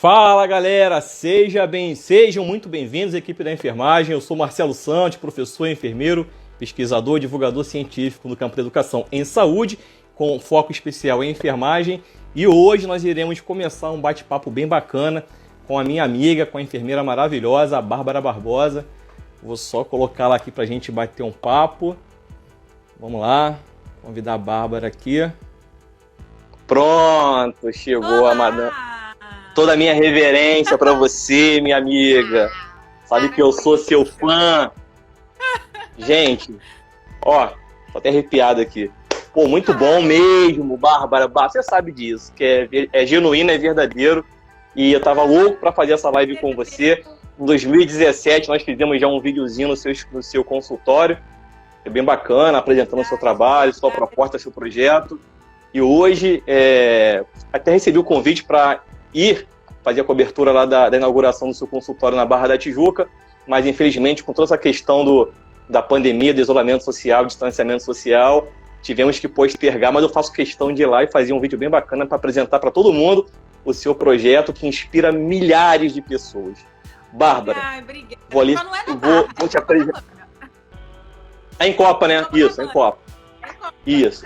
Fala galera, sejam muito bem-vindos à equipe da enfermagem. Eu sou Marcelo Santos, professor, enfermeiro, pesquisador, divulgador científico no campo da educação em saúde, com foco especial em enfermagem. E hoje nós iremos começar um bate-papo bem bacana com a minha amiga, com a enfermeira maravilhosa, a Bárbara Barbosa. Vou só colocar ela aqui para a gente bater um papo. Vamos lá, convidar a Bárbara aqui. Pronto, chegou a madame. Toda a minha reverência para você, minha amiga. Sabe que eu sou seu fã. Gente, ó, tô até arrepiado aqui. Pô, muito bom mesmo, Bárbara. Você sabe disso, que é genuíno, é verdadeiro. E eu tava louco para fazer essa live com você. Em 2017, nós fizemos já um videozinho no seu consultório. É bem bacana, apresentando o seu trabalho, sua proposta, seu projeto. E hoje, até recebi o convite para ir fazer a cobertura lá da inauguração do seu consultório na Barra da Tijuca, mas infelizmente com toda essa questão da pandemia, do isolamento social, distanciamento social, tivemos que postergar, mas eu faço questão de ir lá e fazer um vídeo bem bacana para apresentar para todo mundo o seu projeto que inspira milhares de pessoas. Bárbara, vou te apresentar. É em Copa, né? Isso, é em Copa. Isso.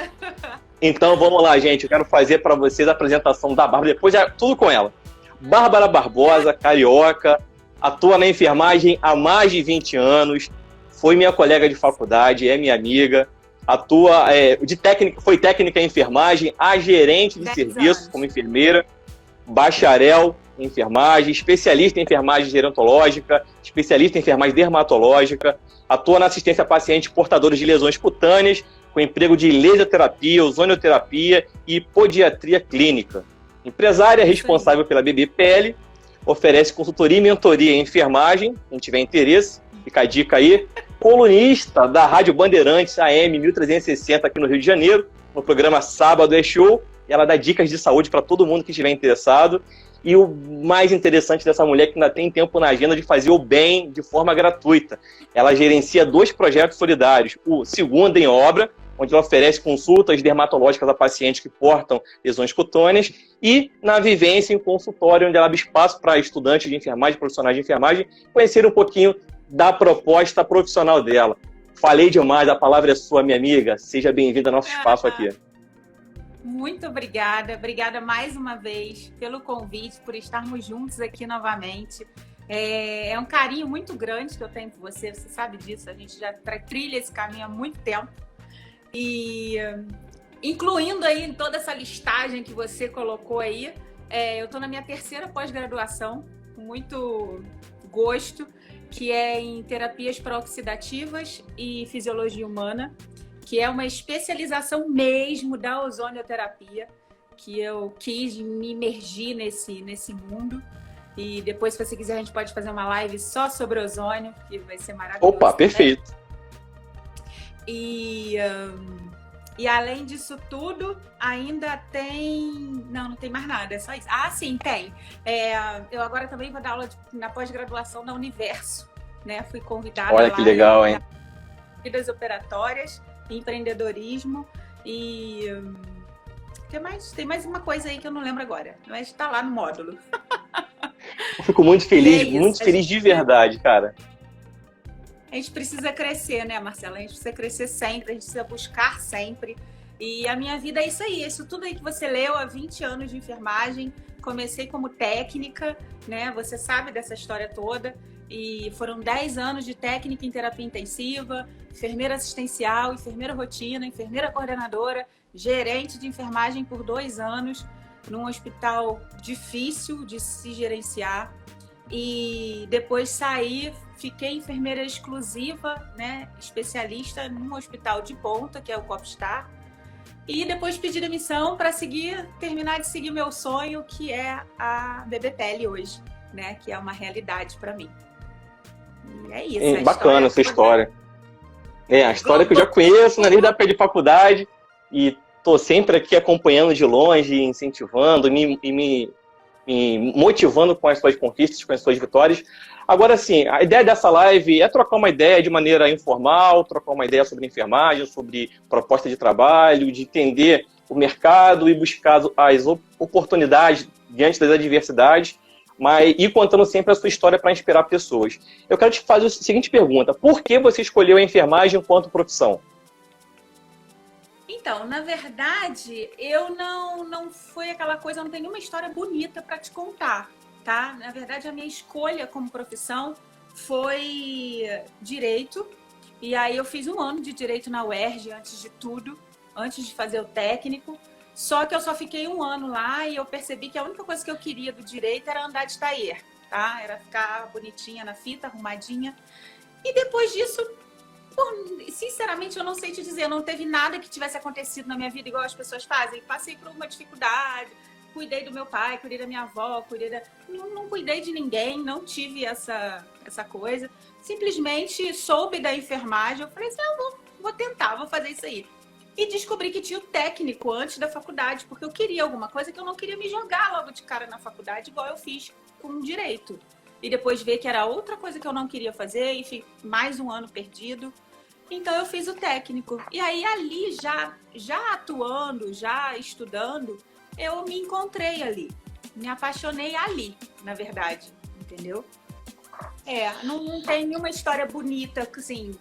Então vamos lá, gente. Eu quero fazer para vocês a apresentação da Bárbara, depois tudo com ela. Bárbara Barbosa, carioca, atua na enfermagem há mais de 20 anos, foi minha colega de faculdade, é minha amiga, atua foi técnica em enfermagem, gerente de serviços como enfermeira, bacharel em enfermagem, especialista em enfermagem gerontológica, especialista em enfermagem dermatológica, atua na assistência a pacientes portadores de lesões cutâneas, com emprego de laserterapia, ozonioterapia e podiatria clínica. Empresária responsável pela BBPL, oferece consultoria e mentoria em enfermagem, quem tiver interesse, fica a dica aí. Colunista da Rádio Bandeirantes AM 1360 aqui no Rio de Janeiro, no programa Sábado é Show. Ela dá dicas de saúde para todo mundo que estiver interessado. E o mais interessante dessa mulher é que ainda tem tempo na agenda de fazer o bem de forma gratuita. Ela gerencia 2 projetos solidários. O Segunda em Obra, onde ela oferece consultas dermatológicas a pacientes que portam lesões cutâneas, e na Vivência em Consultório, onde ela abre espaço para estudantes de enfermagem, profissionais de enfermagem, conhecer um pouquinho da proposta profissional dela. Falei demais, a palavra é sua, minha amiga. Seja bem-vinda ao nosso espaço aqui. Muito obrigada mais uma vez pelo convite, por estarmos juntos aqui novamente. É um carinho muito grande que eu tenho por você sabe disso, a gente já trilha esse caminho há muito tempo. E incluindo aí toda essa listagem que você colocou aí, eu estou na minha 3ª pós-graduação, com muito gosto, que é em terapias pró-oxidativas e fisiologia humana, que é uma especialização mesmo da ozonioterapia, que eu quis me imergir nesse mundo. E depois, se você quiser, a gente pode fazer uma live só sobre ozônio, que vai ser maravilhoso. Opa, perfeito! E além disso tudo, ainda tem... Não tem mais nada, é só isso. Ah, sim, tem. Eu agora também vou dar aula na pós-graduação da Universo, né? Fui convidada. Olha que legal, hein? Vidas operatórias, empreendedorismo e... que mais? Tem mais uma coisa aí que eu não lembro agora, mas está lá no módulo. Eu fico muito feliz, muito feliz de verdade, cara. A gente precisa crescer, né, Marcela? A gente precisa crescer sempre, a gente precisa buscar sempre. E a minha vida é isso aí, isso tudo aí que você leu há 20 anos de enfermagem. Comecei como técnica, né? Você sabe dessa história toda. E foram 10 anos de técnica em terapia intensiva, enfermeira assistencial, enfermeira rotina, enfermeira coordenadora, gerente de enfermagem por 2 anos, num hospital difícil de se gerenciar. E depois saí, fiquei enfermeira exclusiva, né, especialista num hospital de ponta, que é o Copstar. E depois pedi demissão para terminar de seguir meu sonho, que é a BBPL hoje, né, que é uma realidade para mim. E é isso. Bacana essa história. A história que eu já conheço, na da de faculdade, e tô sempre aqui acompanhando de longe, incentivando, me motivando com as suas conquistas, com as suas vitórias. Agora, sim, a ideia dessa live é trocar uma ideia de maneira informal, trocar uma ideia sobre enfermagem, sobre proposta de trabalho, de entender o mercado e buscar as oportunidades diante das adversidades. e contando sempre a sua história para inspirar pessoas. Eu quero te fazer a seguinte pergunta: por que você escolheu a enfermagem enquanto profissão? Então, na verdade, eu não foi aquela coisa, eu não tenho nenhuma história bonita para te contar, tá? Na verdade, a minha escolha como profissão foi direito. E aí eu fiz um ano de direito na UERJ antes de tudo, antes de fazer o técnico. Só que eu só fiquei um ano lá e eu percebi que a única coisa que eu queria do direito era andar de taier, tá? Era ficar bonitinha na fita, arrumadinha. E depois disso, sinceramente, eu não sei te dizer, não teve nada que tivesse acontecido na minha vida igual as pessoas fazem. Passei por uma dificuldade, cuidei do meu pai, cuidei da minha avó, não cuidei de ninguém, não tive essa coisa. Simplesmente soube da enfermagem, eu falei assim, vou tentar, vou fazer isso aí. E descobri que tinha o técnico antes da faculdade, porque eu queria alguma coisa que eu não queria me jogar logo de cara na faculdade, igual eu fiz com direito. E depois ver que era outra coisa que eu não queria fazer, enfim, mais um ano perdido. Então eu fiz o técnico. E aí ali, já atuando, já estudando, eu me encontrei ali. Me apaixonei ali, na verdade, entendeu? Não tem nenhuma história bonita, assim,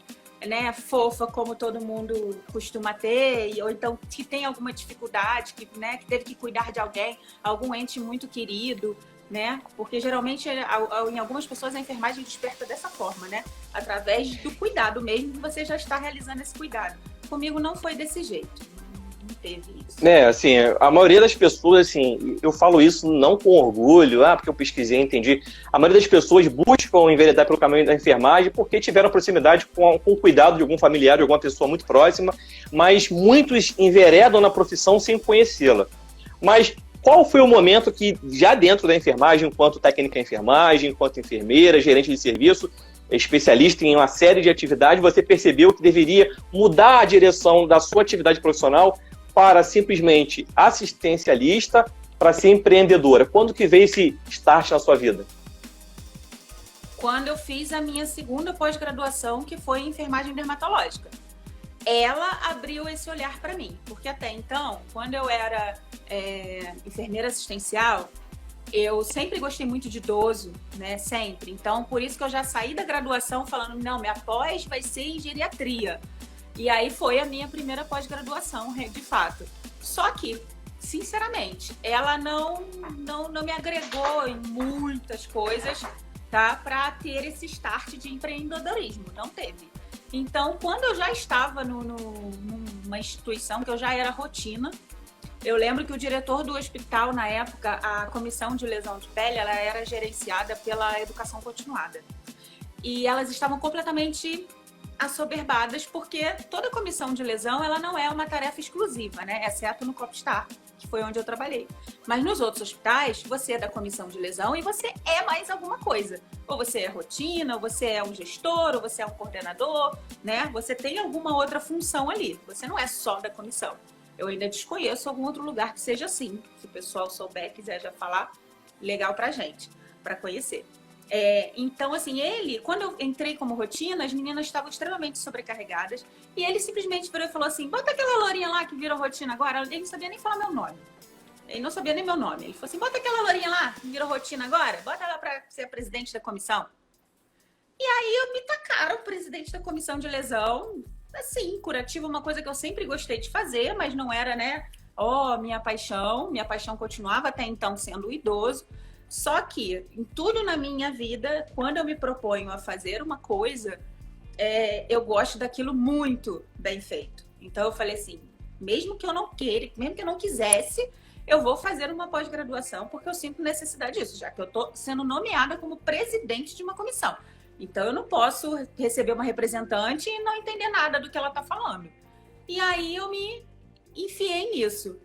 né, fofa, como todo mundo costuma ter, ou então que tem alguma dificuldade, né, que teve que cuidar de alguém, algum ente muito querido, né? Porque geralmente em algumas pessoas a enfermagem desperta dessa forma, né? Através do cuidado mesmo, que você já está realizando esse cuidado. Comigo não foi desse jeito. Não teve isso. Assim, a maioria das pessoas, assim, eu falo isso não com orgulho, porque eu pesquisei, entendi. A maioria das pessoas buscam enveredar pelo caminho da enfermagem porque tiveram proximidade com o cuidado de algum familiar, de alguma pessoa muito próxima, mas muitos enveredam na profissão sem conhecê-la. Mas qual foi o momento que, já dentro da enfermagem, enquanto técnica em enfermagem, enquanto enfermeira, gerente de serviço, especialista em uma série de atividades, você percebeu que deveria mudar a direção da sua atividade profissional para simplesmente assistencialista, para ser empreendedora? Quando que veio esse start na sua vida? Quando eu fiz a minha segunda pós-graduação, que foi em enfermagem dermatológica. Ela abriu esse olhar para mim, porque até então, quando eu era enfermeira assistencial, eu sempre gostei muito de idoso, né? Sempre. Então, por isso que eu já saí da graduação falando, não, minha pós vai ser em geriatria. E aí foi a minha primeira pós-graduação, de fato. Só que, sinceramente, ela não me agregou em muitas coisas, tá? Para ter esse start de empreendedorismo. Não teve. Então, quando eu já estava numa instituição que eu já era rotina, eu lembro que o diretor do hospital, na época, a comissão de lesão de pele, ela era gerenciada pela educação continuada. E elas estavam completamente assoberbadas, porque toda comissão de lesão, ela não é uma tarefa exclusiva, né? Exceto no Copstar, que foi onde eu trabalhei. Mas nos outros hospitais, você é da comissão de lesão e você é mais alguma coisa. Ou você é rotina, ou você é um gestor, ou você é um coordenador, né? Você tem alguma outra função ali. Você não é só da comissão. Eu ainda desconheço algum outro lugar que seja assim. Se o pessoal souber, quiser já falar, legal pra gente, pra conhecer. Então, assim, quando eu entrei como rotina, as meninas estavam extremamente sobrecarregadas e ele simplesmente virou e falou assim, bota aquela lourinha lá que virou rotina agora. Ele não sabia nem falar meu nome. Ele não sabia nem meu nome. Ele falou assim, bota aquela lourinha lá que virou rotina agora. Bota ela pra ser a presidente da comissão. E aí eu me tacaram presidente da comissão de lesão. Assim, curativo, uma coisa que eu sempre gostei de fazer, mas não era, né? Minha paixão. Minha paixão continuava até então sendo o idoso. Só que, em tudo na minha vida, quando eu me proponho a fazer uma coisa, eu gosto daquilo muito bem feito. Então, eu falei assim, mesmo que eu não queira, mesmo que eu não quisesse, eu vou fazer uma pós-graduação, porque eu sinto necessidade disso, já que eu estou sendo nomeada como presidente de uma comissão. Então, eu não posso receber uma representante e não entender nada do que ela está falando. E aí, eu me enfiei nisso.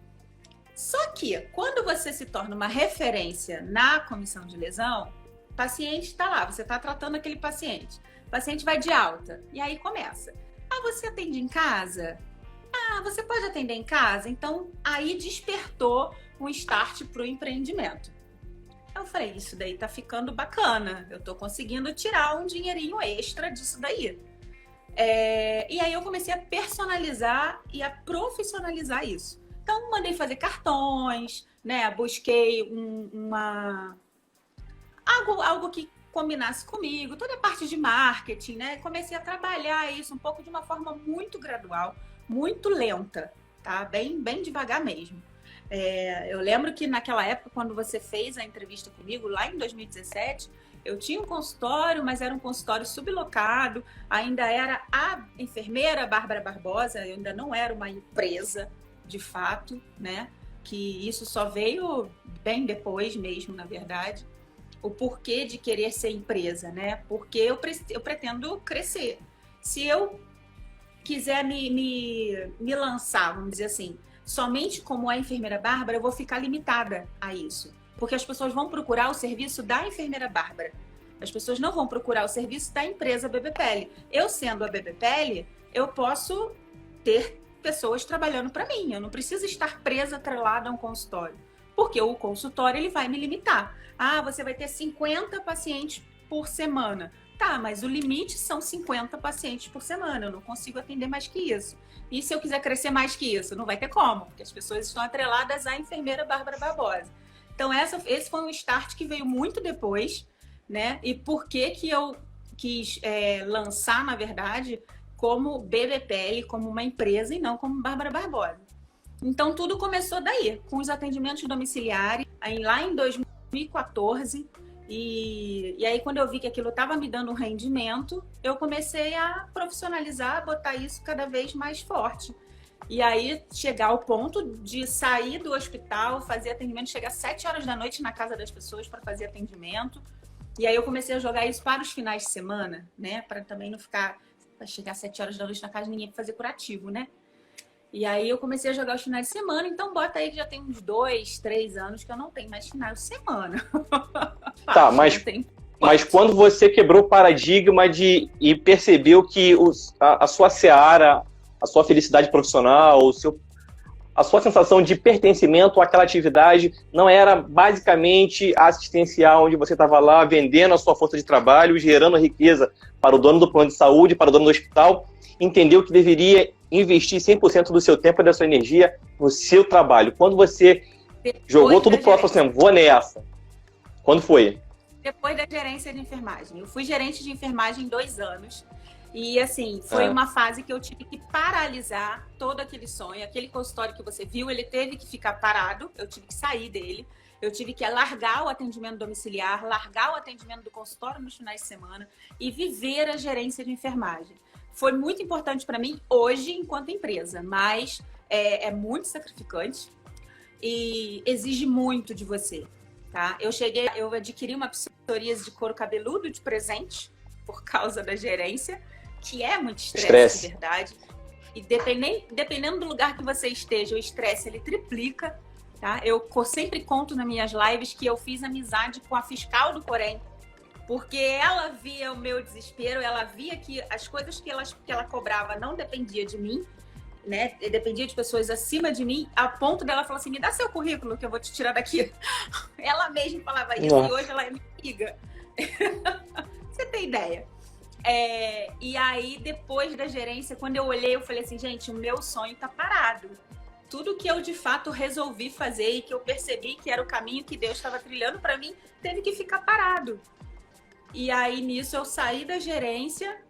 Só que, quando você se torna uma referência na comissão de lesão, o paciente está lá, você está tratando aquele paciente. O paciente vai de alta. E aí começa. Você atende em casa? Você pode atender em casa? Então, aí despertou um start para o empreendimento. Eu falei, isso daí tá ficando bacana. Eu tô conseguindo tirar um dinheirinho extra disso daí. E aí eu comecei a personalizar e a profissionalizar isso. Então, mandei fazer cartões, né? Busquei algo que combinasse comigo, toda a parte de marketing, né? Comecei a trabalhar isso um pouco de uma forma muito gradual, muito lenta, tá? Bem devagar mesmo. Eu lembro que naquela época, quando você fez a entrevista comigo, lá em 2017, eu tinha um consultório, mas era um consultório sublocado, ainda era a enfermeira Bárbara Barbosa, eu ainda não era uma empresa, de fato, né? Que isso só veio bem depois mesmo, na verdade. O porquê de querer ser empresa, né? Porque eu pretendo crescer. Se eu quiser me lançar, vamos dizer assim, somente como a enfermeira Bárbara, eu vou ficar limitada a isso. Porque as pessoas vão procurar o serviço da enfermeira Bárbara. As pessoas não vão procurar o serviço da empresa BBPL. Eu, sendo a BBPL, eu posso ter pessoas trabalhando para mim. Eu não preciso estar presa, atrelada a um consultório. Porque o consultório ele vai me limitar. Ah, você vai ter 50 pacientes por semana. Tá, mas o limite são 50 pacientes por semana. Eu não consigo atender mais que isso. E se eu quiser crescer mais que isso? Não vai ter como, porque as pessoas estão atreladas à enfermeira Bárbara Barbosa. Então, esse foi um start que veio muito depois, né? E por que eu quis lançar, na verdade, como BBPL, como uma empresa e não como Bárbara Barbosa. Então, tudo começou daí, com os atendimentos domiciliares, lá em 2014. E aí, quando eu vi que aquilo estava me dando um rendimento, eu comecei a profissionalizar, botar isso cada vez mais forte. E aí, chegar ao ponto de sair do hospital, fazer atendimento, chegar às 7 horas da noite na casa das pessoas para fazer atendimento. E aí, eu comecei a jogar isso para os finais de semana, né? Para também não ficar... Para chegar às 7 horas da noite na casa de ninguém para fazer curativo, né? E aí eu comecei a jogar os finais de semana, então bota aí que já tem uns 2, 3 anos que eu não tenho mais final de semana. Tá, mas quando você quebrou o paradigma e percebeu que a sua seara, a sua felicidade profissional, a sua sensação de pertencimento àquela atividade não era basicamente assistencial, onde você estava lá vendendo a sua força de trabalho, gerando riqueza para o dono do plano de saúde, para o dono do hospital, entendeu que deveria investir 100% do seu tempo e da sua energia no seu trabalho. Quando você jogou tudo pro alto, assim, vou nessa. Quando foi? Depois da gerência de enfermagem. Eu fui gerente de enfermagem 2 anos. E, assim, foi uma fase que eu tive que paralisar todo aquele sonho. Aquele consultório que você viu, ele teve que ficar parado. Eu tive que sair dele. Eu tive que largar o atendimento domiciliar, largar o atendimento do consultório nos finais de semana e viver a gerência de enfermagem. Foi muito importante para mim hoje, enquanto empresa, mas é muito sacrificante e exige muito de você, tá? Eu adquiri uma psoríase de couro cabeludo de presente por causa da gerência, que é muito estresse, de verdade. E dependendo do lugar que você esteja, o estresse ele triplica, tá? Eu sempre conto nas minhas lives que eu fiz amizade com a fiscal do Corém, porque ela via o meu desespero, ela via que as coisas que ela cobrava não dependia de mim, né? Dependia de pessoas acima de mim, a ponto dela falar assim, me dá seu currículo que eu vou te tirar daqui. Ela mesma falava isso. Nossa. E hoje ela é minha amiga. Você tem ideia? E aí, depois da gerência, quando eu olhei, eu falei assim, gente, o meu sonho tá parado. Tudo que eu, de fato, resolvi fazer e que eu percebi que era o caminho que Deus estava trilhando para mim, teve que ficar parado. E aí, nisso, eu saí da gerência,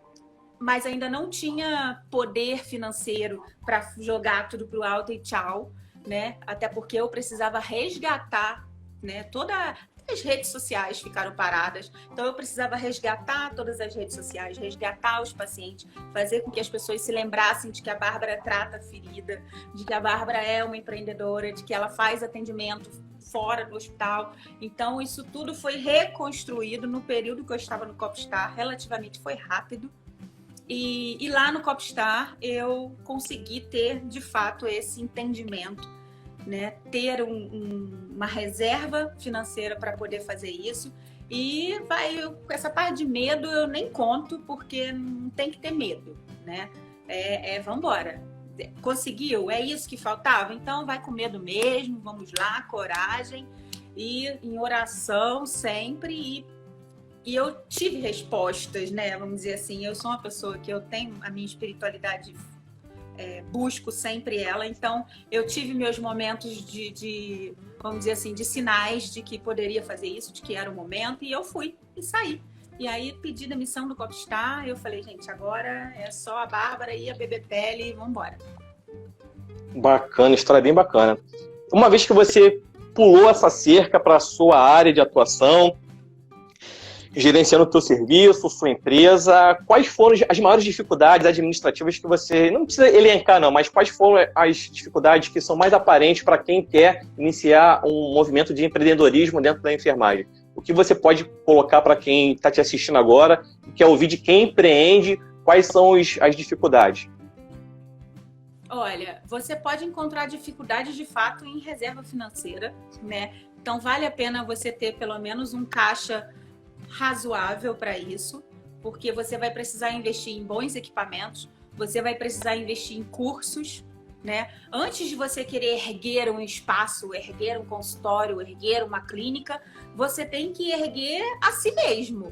mas ainda não tinha poder financeiro para jogar tudo pro alto e tchau, né? Até porque eu precisava resgatar, né? Todas as redes sociais ficaram paradas, então eu precisava resgatar todas as redes sociais, resgatar os pacientes, fazer com que as pessoas se lembrassem de que a Bárbara trata a ferida, de que a Bárbara é uma empreendedora, de que ela faz atendimento fora do hospital. Então, isso tudo foi reconstruído no período que eu estava no Copstar, relativamente foi rápido. E lá no Copstar, eu consegui ter, de fato, esse entendimento, né? Ter uma reserva financeira para poder fazer isso. E essa parte de medo eu nem conto, porque não tem que ter medo, né? Vambora. Conseguiu? É isso que faltava? Então vai com medo mesmo, vamos lá, coragem e em oração sempre. E eu tive respostas, né? Vamos dizer assim, eu sou uma pessoa que eu tenho a minha espiritualidade busco sempre ela. Então, eu tive meus momentos vamos dizer assim, de sinais de que poderia fazer isso, de que era o momento, e eu fui e saí. E aí, pedi demissão do Popstar, eu falei, gente, agora é só a Bárbara e a BBPL e vamos embora. Bacana, história bem bacana. Uma vez que você pulou essa cerca para a sua área de atuação, gerenciando o teu serviço, sua empresa, quais foram as maiores dificuldades administrativas que você, não precisa elencar não, mas quais foram as dificuldades que são mais aparentes para quem quer iniciar um movimento de empreendedorismo dentro da enfermagem? O que você pode colocar para quem está te assistindo agora, quer ouvir de quem empreende, quais são as dificuldades? Olha, você pode encontrar dificuldades de fato em reserva financeira, né? Então vale a pena você ter pelo menos um caixa razoável para isso, porque você vai precisar investir em bons equipamentos, você vai precisar investir em cursos, né? Antes de você querer erguer um espaço, erguer um consultório, erguer uma clínica, você tem que erguer a si mesmo,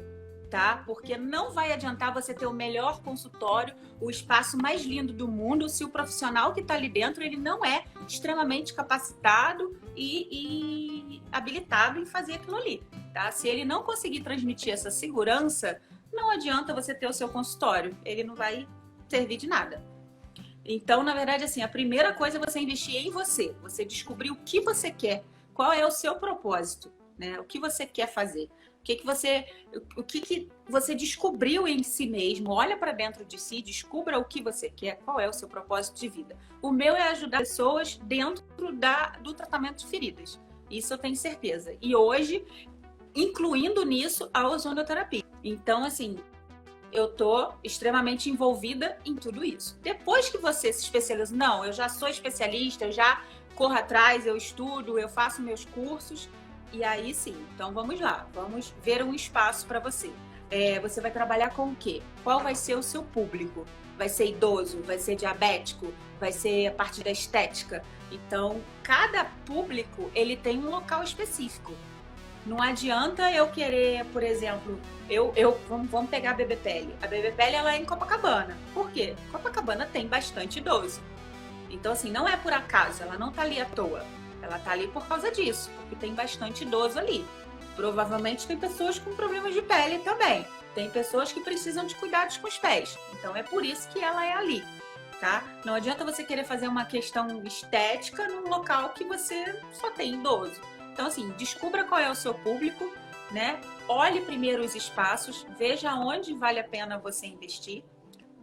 tá? Porque não vai adiantar você ter o melhor consultório, o espaço mais lindo do mundo, se o profissional que está ali dentro ele não é extremamente capacitado e habilitado em fazer aquilo ali, tá? Se ele não conseguir transmitir essa segurança, não adianta você ter o seu consultório, ele não vai servir de nada. Então, na verdade, assim, a primeira coisa é você investir em você, você descobrir o que você quer, qual é o seu propósito, né? O que você quer fazer. O que você descobriu em si mesmo? Olha para dentro de si, descubra o que você quer, qual é o seu propósito de vida. O meu é ajudar pessoas dentro do tratamento de feridas. Isso eu tenho certeza. E hoje, incluindo nisso a ozonoterapia. Então, assim, eu tô extremamente envolvida em tudo isso. Depois que você se especializa, não, eu já sou especialista, eu já corro atrás, eu estudo, eu faço meus cursos. E aí sim, então vamos lá, vamos ver um espaço para você. Você vai trabalhar com o quê? Qual vai ser o seu público? Vai ser idoso? Vai ser diabético? Vai ser a parte da estética? Então, cada público, ele tem um local específico. Não adianta eu querer, por exemplo, vamos pegar a BBPL. A BBPL, ela é em Copacabana. Por quê? Copacabana tem bastante idoso. Então, assim, não é por acaso, ela não tá ali à toa. Ela tá ali por causa disso, porque tem bastante idoso ali. Provavelmente tem pessoas com problemas de pele também. Tem pessoas que precisam de cuidados com os pés. Então é por isso que ela é ali, tá? Não adianta você querer fazer uma questão estética num local que você só tem idoso. Então, assim, descubra qual é o seu público, né? Olhe primeiro os espaços, veja onde vale a pena você investir.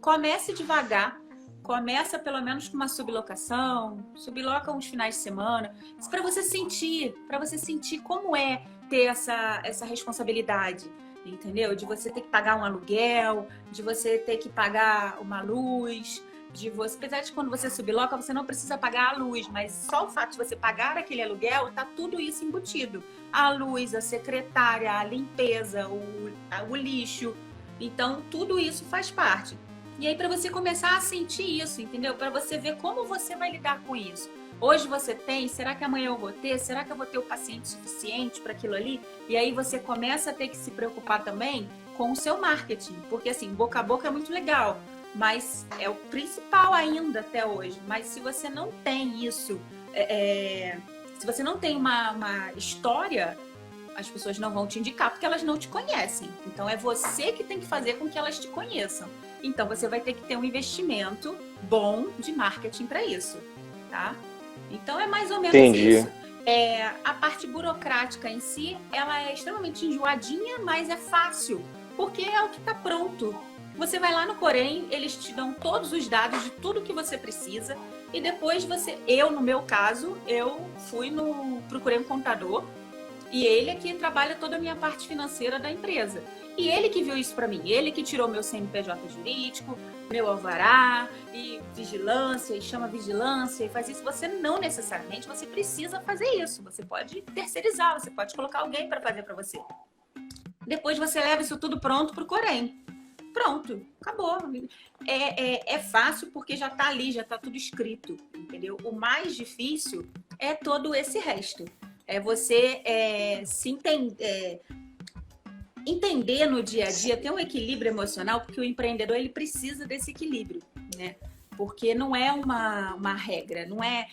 Comece devagar. Começa pelo menos com uma sublocação, subloca uns finais de semana, para você sentir como é ter essa responsabilidade, entendeu? De você ter que pagar um aluguel, de você ter que pagar uma luz, apesar de quando você subloca, você não precisa pagar a luz, mas só o fato de você pagar aquele aluguel, tá tudo isso embutido. A luz, a secretária, a limpeza, o lixo, então tudo isso faz parte. E aí, para você começar a sentir isso, entendeu? Para você ver como você vai lidar com isso. Hoje você tem, será que amanhã eu vou ter? Será que eu vou ter o paciente suficiente para aquilo ali? E aí você começa a ter que se preocupar também com o seu marketing. Porque assim, boca a boca é muito legal, mas é o principal ainda até hoje. Mas se você não tem isso, se você não tem uma história, as pessoas não vão te indicar porque elas não te conhecem. Então é você que tem que fazer com que elas te conheçam. Então, você vai ter que ter um investimento bom de marketing para isso, tá? Então, é mais ou menos isso. A parte burocrática em si, ela é extremamente enjoadinha, mas é fácil, porque é o que está pronto. Você vai lá no Corém, eles te dão todos os dados de tudo que você precisa, e depois no meu caso, eu procurei um contador, e ele é que trabalha toda a minha parte financeira da empresa. E ele que viu isso para mim, ele que tirou meu CNPJ jurídico, meu alvará, e vigilância, e chama vigilância, e faz isso. Você não necessariamente você precisa fazer isso. Você pode terceirizar, você pode colocar alguém para fazer para você. Depois você leva isso tudo pronto para o Corém. Pronto, acabou. É fácil porque já está ali, já está tudo escrito, entendeu? O mais difícil é todo esse resto. É você entender no dia a dia, ter um equilíbrio emocional, porque o empreendedor ele precisa desse equilíbrio, né? porque não é uma regra, não é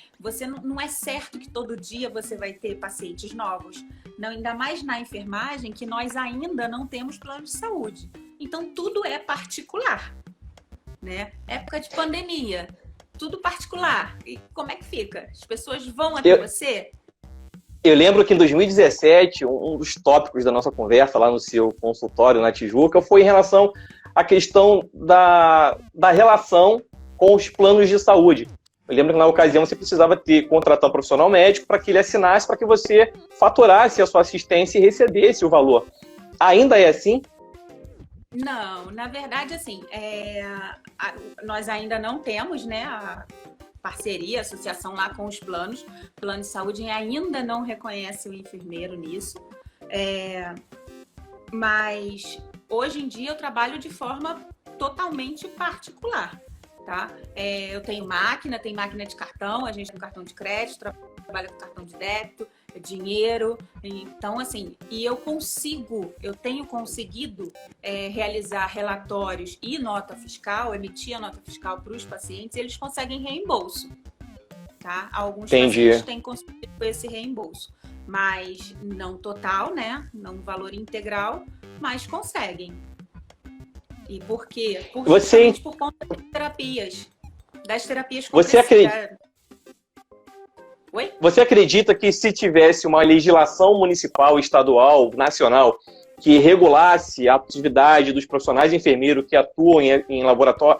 certo que todo dia você vai ter pacientes novos. Não, ainda mais na enfermagem, que nós ainda não temos plano de saúde. Então, tudo é particular, né? Época de pandemia, tudo particular. E como é que fica? As pessoas vão até você? Eu lembro que em 2017, um dos tópicos da nossa conversa lá no seu consultório na Tijuca foi em relação à questão da relação com os planos de saúde. Eu lembro que na ocasião você precisava contratar um profissional médico para que ele assinasse, para que você faturasse a sua assistência e recebesse o valor. Ainda é assim? Não, na verdade, assim, nós ainda não temos, né, a parceria, a associação lá com os planos. O plano de saúde ainda não reconhece o enfermeiro nisso. Mas hoje em dia eu trabalho de forma totalmente particular, tá? Eu tenho máquina de cartão, a gente tem cartão de crédito, trabalha com cartão de débito, dinheiro. Então, assim, eu tenho conseguido realizar relatórios e nota fiscal, emitir a nota fiscal para os pacientes, e eles conseguem reembolso, tá? Alguns pacientes têm conseguido esse reembolso, mas não total, né? Não valor integral, mas conseguem. E por quê? Por conta das terapias compressivas. Oi? Você acredita que se tivesse uma legislação municipal, estadual, nacional, que regulasse a atividade dos profissionais enfermeiros que atuam em laboratório,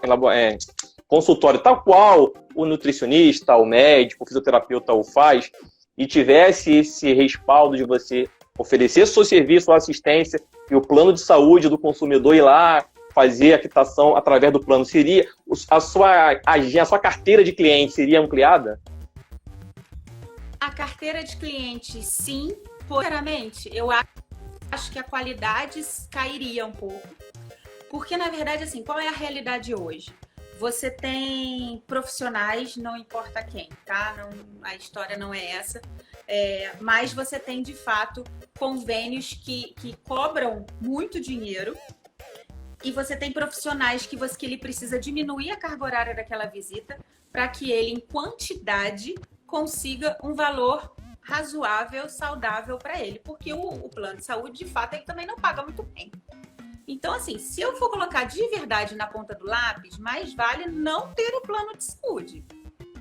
consultório, tal qual o nutricionista, o médico, o fisioterapeuta o faz, e tivesse esse respaldo de você oferecer seu serviço, sua assistência, e o plano de saúde do consumidor ir lá fazer a quitação através do plano, seria a sua carteira de clientes seria ampliada? A carteira de clientes, sim. Sinceramente, eu acho que a qualidade cairia um pouco. Porque, na verdade, assim, qual é a realidade hoje? Você tem profissionais, não importa quem, tá? A história não é essa. Mas você tem, de fato, convênios que cobram muito dinheiro. E você tem profissionais que ele precisa diminuir a carga horária daquela visita para que ele, em quantidade, consiga um valor razoável, saudável para ele. Porque o plano de saúde, de fato, ele também não paga muito bem. Então, assim, se eu for colocar de verdade na ponta do lápis, mais vale não ter o plano de saúde,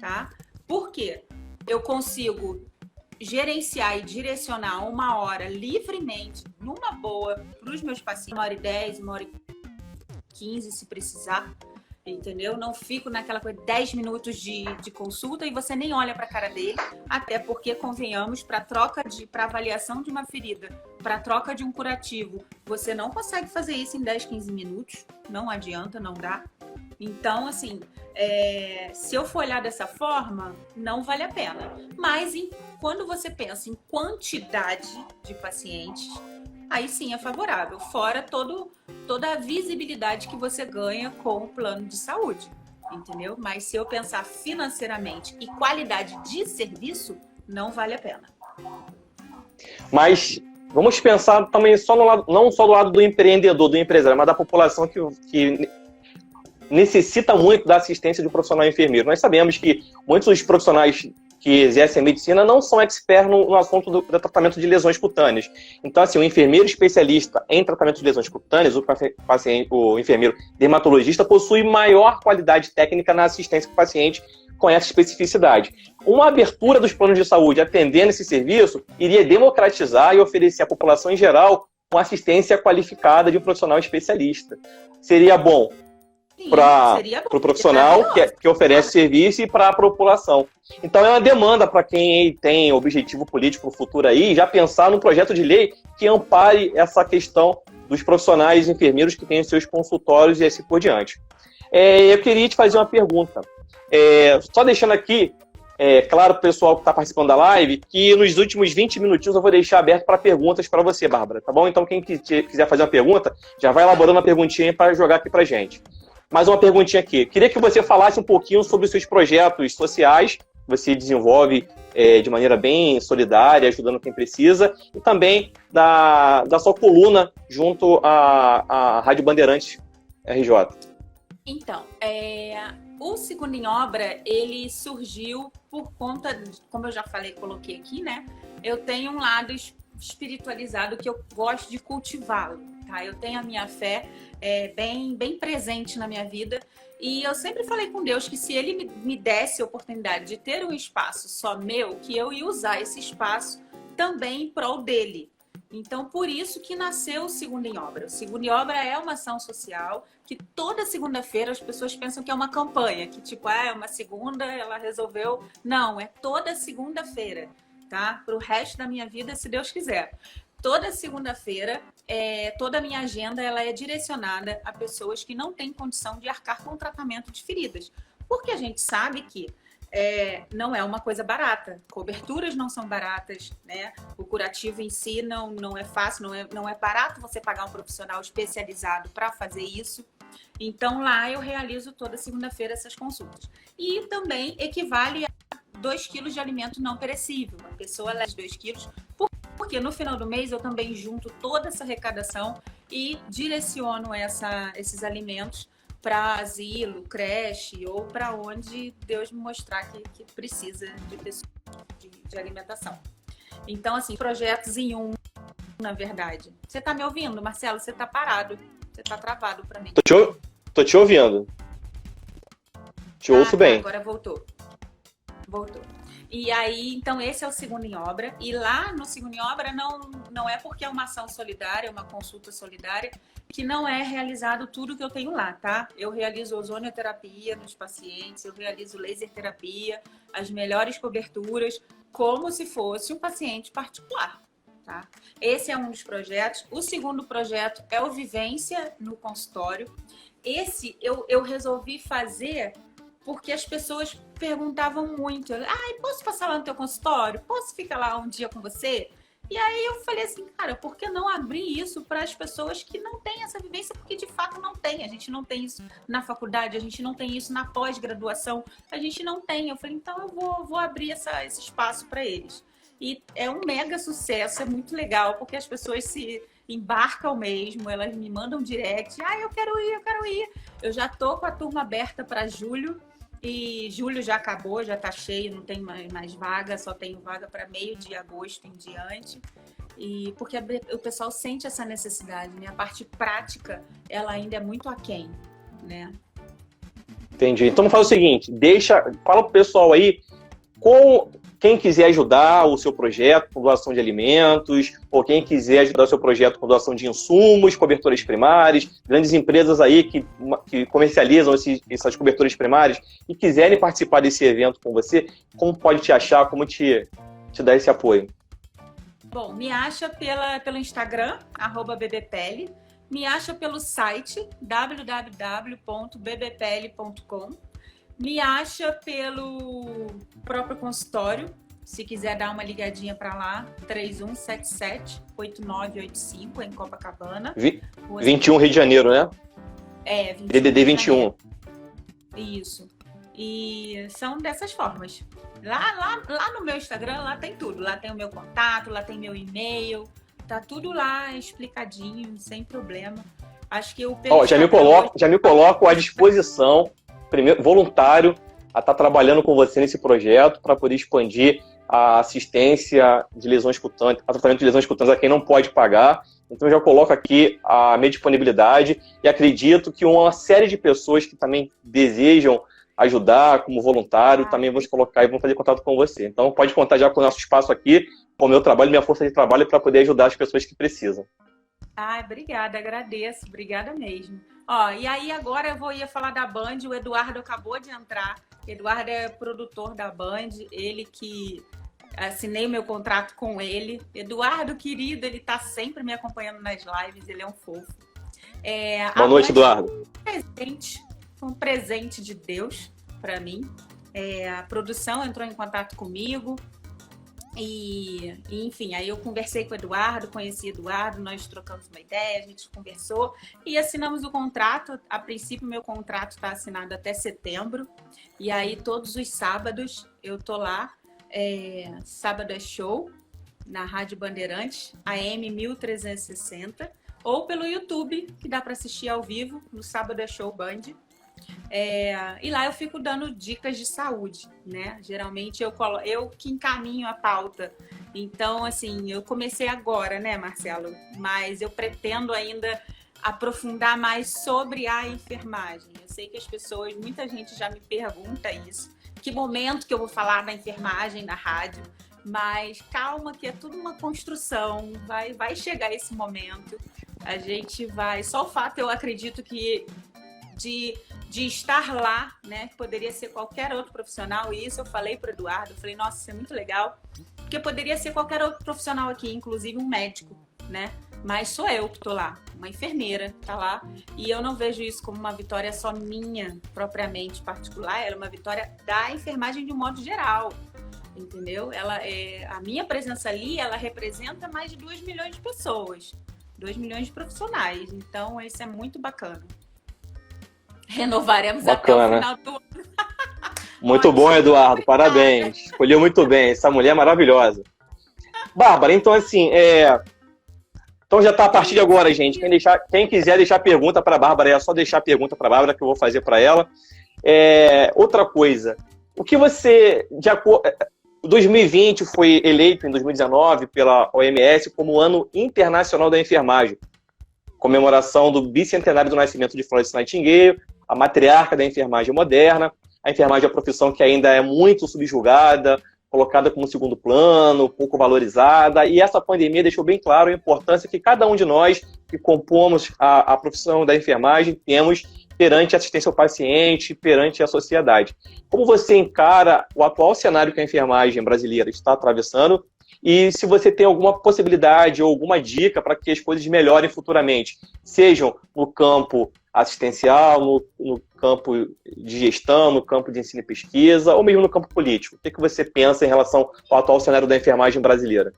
tá? Por quê? Eu consigo gerenciar e direcionar 1 hora livremente, numa boa, para os meus pacientes, 1h10, 1h15, se precisar. Entendeu? Não fico naquela coisa de 10 minutos de consulta e você nem olha para a cara dele, até porque, convenhamos, para avaliação de uma ferida, para troca de um curativo, você não consegue fazer isso em 10, 15 minutos, não adianta, não dá. Então, assim, se eu for olhar dessa forma, não vale a pena. Mas quando você pensa em quantidade de pacientes, aí sim é favorável, fora toda a visibilidade que você ganha com o plano de saúde, entendeu? Mas se eu pensar financeiramente e qualidade de serviço, não vale a pena. Mas vamos pensar também não só do lado do empreendedor, do empresário, mas da população que necessita muito da assistência de um profissional enfermeiro. Nós sabemos que muitos dos profissionais que exercem a medicina não são experts no assunto do tratamento de lesões cutâneas. Então, assim, o enfermeiro especialista em tratamento de lesões cutâneas, o enfermeiro dermatologista, possui maior qualidade técnica na assistência para o paciente com essa especificidade. Uma abertura dos planos de saúde atendendo esse serviço iria democratizar e oferecer à população em geral uma assistência qualificada de um profissional especialista. Seria bom para o profissional que oferece serviço e para a população. Então é uma demanda para quem tem objetivo político no futuro aí, já pensar num projeto de lei que ampare essa questão dos profissionais enfermeiros que têm os seus consultórios e assim por diante. Eu queria te fazer uma pergunta. Só deixando aqui, claro, para o pessoal que está participando da live, que nos últimos 20 minutinhos eu vou deixar aberto para perguntas para você, Bárbara, tá bom? Então quem quiser fazer uma pergunta, já vai elaborando uma perguntinha para jogar aqui para gente. Mais uma perguntinha aqui. Queria que você falasse um pouquinho sobre os seus projetos sociais, que você desenvolve de maneira bem solidária, ajudando quem precisa, e também da sua coluna junto à Rádio Bandeirantes RJ. Então, O Segundo em Obra, ele surgiu por conta, como eu já falei, coloquei aqui, né? Eu tenho um lado espiritualizado que eu gosto de cultivá-lo, tá? Eu tenho a minha fé bem presente na minha vida e eu sempre falei com Deus que se Ele me desse a oportunidade de ter um espaço só meu, que eu ia usar esse espaço também em prol dele. Então, por isso que nasceu o Segundo em Obra. O Segundo em Obra é uma ação social que toda segunda-feira as pessoas pensam que é uma campanha, que tipo, é uma segunda, ela resolveu. Não, é toda segunda-feira, tá? Para o resto da minha vida, se Deus quiser. Toda segunda-feira, toda a minha agenda ela é direcionada a pessoas que não têm condição de arcar com o tratamento de feridas. Porque a gente sabe que não é uma coisa barata. Coberturas não são baratas, né? O curativo em si não é fácil, não é barato você pagar um profissional especializado para fazer isso. Então, lá eu realizo toda segunda-feira essas consultas. E também equivale a 2 quilos de alimento não perecível. Uma pessoa leva 2 quilos, porque no final do mês eu também junto toda essa arrecadação e direciono esses alimentos para asilo, creche ou para onde Deus me mostrar que precisa de pessoas de alimentação. Então, assim, projetos em um, na verdade. Você tá me ouvindo, Marcelo? Você tá parado. Você tá travado para mim. Tô te ouvindo. Te ouço bem. Agora voltou. E aí, então, esse é o Segundo em Obra. E lá no Segundo em Obra não é porque é uma ação solidária, uma consulta solidária, que não é realizado tudo que eu tenho lá, tá? Eu realizo ozonioterapia nos pacientes, eu realizo laser terapia, as melhores coberturas, como se fosse um paciente particular, tá? Esse é um dos projetos. O segundo projeto é o Vivência no Consultório. Esse eu resolvi fazer porque as pessoas perguntavam muito. Posso passar lá no teu consultório? Posso ficar lá um dia com você? E aí eu falei assim, cara, por que não abrir isso para as pessoas que não têm essa vivência? Porque de fato não tem. A gente não tem isso na faculdade, a gente não tem isso na pós-graduação, a gente não tem. Eu falei, então eu vou abrir esse espaço para eles. E é um mega sucesso, é muito legal, porque as pessoas se embarcam mesmo, elas me mandam direct, eu quero ir. Eu já tô com a turma aberta para julho. E julho já acabou, já tá cheio, não tem mais vaga, só tenho vaga para meio de agosto em diante. E porque o pessoal sente essa necessidade, né? A parte prática, ela ainda é muito aquém, né? Entendi. Então faz o seguinte, fala pro pessoal aí quem quiser ajudar o seu projeto com doação de alimentos, ou quem quiser ajudar o seu projeto com doação de insumos, coberturas primárias, grandes empresas aí que comercializam essas coberturas primárias e quiserem participar desse evento com você, como pode te achar, como te dar esse apoio? Bom, me acha pelo Instagram, @bbpele, me acha pelo site www.bbpele.com. Me acha pelo próprio consultório, se quiser dar uma ligadinha para lá, 3177-8985, em Copacabana. 21 Rio de Janeiro, né? 21 DDD 21. Isso. E são dessas formas. Lá no meu Instagram, lá tem tudo. Lá tem o meu contato, lá tem meu e-mail. Tá tudo lá explicadinho, sem problema. Acho que eu... já me coloco à disposição, primeiro, voluntário, a estar trabalhando com você nesse projeto para poder expandir a assistência de lesões cutâneas, a tratamento de lesões cutâneas a quem não pode pagar. Então, eu já coloco aqui a minha disponibilidade e acredito que uma série de pessoas que também desejam ajudar como voluntário também vão se colocar e vão fazer contato com você. Então, pode contar já com o nosso espaço aqui, com o meu trabalho, minha força de trabalho para poder ajudar as pessoas que precisam. Obrigada, agradeço. Obrigada mesmo. E aí agora eu ia falar da Band, o Eduardo acabou de entrar. Eduardo é produtor da Band, ele que assinei o meu contrato com ele. Eduardo, querido, ele tá sempre me acompanhando nas lives, ele é um fofo. Boa noite, Eduardo. Foi um presente de Deus para mim. A produção entrou em contato comigo. E, enfim, aí eu conversei com o Eduardo, conheci o Eduardo, nós trocamos uma ideia, a gente conversou e assinamos o contrato. A princípio, meu contrato está assinado até setembro. E aí, todos os sábados, eu tô lá. Sábado é show, na Rádio Bandeirantes, AM 1360. Ou pelo YouTube, que dá para assistir ao vivo, no Sábado é Show Band. E lá eu fico dando dicas de saúde, né? Geralmente eu que encaminho a pauta. Então, assim, eu comecei agora, né, Marcelo? Mas eu pretendo ainda aprofundar mais sobre a enfermagem. Eu sei que muita gente já me pergunta isso. Que momento que eu vou falar da enfermagem na rádio? Mas calma, que é tudo uma construção. Vai chegar esse momento. A gente vai. Só o fato, eu acredito que de estar lá, né? Poderia ser qualquer outro profissional. E isso eu falei para o Eduardo. Eu falei, nossa, isso é muito legal. Porque poderia ser qualquer outro profissional aqui, inclusive um médico, né? Mas sou eu que estou lá, uma enfermeira que está lá. E eu não vejo isso como uma vitória só minha, propriamente particular. Ela é uma vitória da enfermagem de um modo geral, entendeu? A minha presença ali, ela representa mais de 2 milhões de pessoas. 2 milhões de profissionais. Então, isso é muito bacana. Renovaremos Bacana. até o final do ano. Muito bom, Eduardo. Parabéns. Escolheu muito bem. Essa mulher é maravilhosa. Bárbara, então assim, então já está a partir de agora, gente. Quem quiser deixar pergunta para a Bárbara, é só deixar a pergunta para a Bárbara que eu vou fazer para ela. Outra coisa, o que você... 2020 foi eleito em 2019 pela OMS como Ano Internacional da Enfermagem. Comemoração do bicentenário do nascimento de Florence Nightingale, a matriarca da enfermagem moderna. A enfermagem é uma profissão que ainda é muito subjugada, colocada como segundo plano, pouco valorizada, e essa pandemia deixou bem claro a importância que cada um de nós que compomos a profissão da enfermagem temos perante a assistência ao paciente, perante a sociedade. Como você encara o atual cenário que a enfermagem brasileira está atravessando e se você tem alguma possibilidade ou alguma dica para que as coisas melhorem futuramente, sejam no campo assistencial, no campo de gestão, no campo de ensino e pesquisa, ou mesmo no campo político. O que você pensa em relação ao atual cenário da enfermagem brasileira?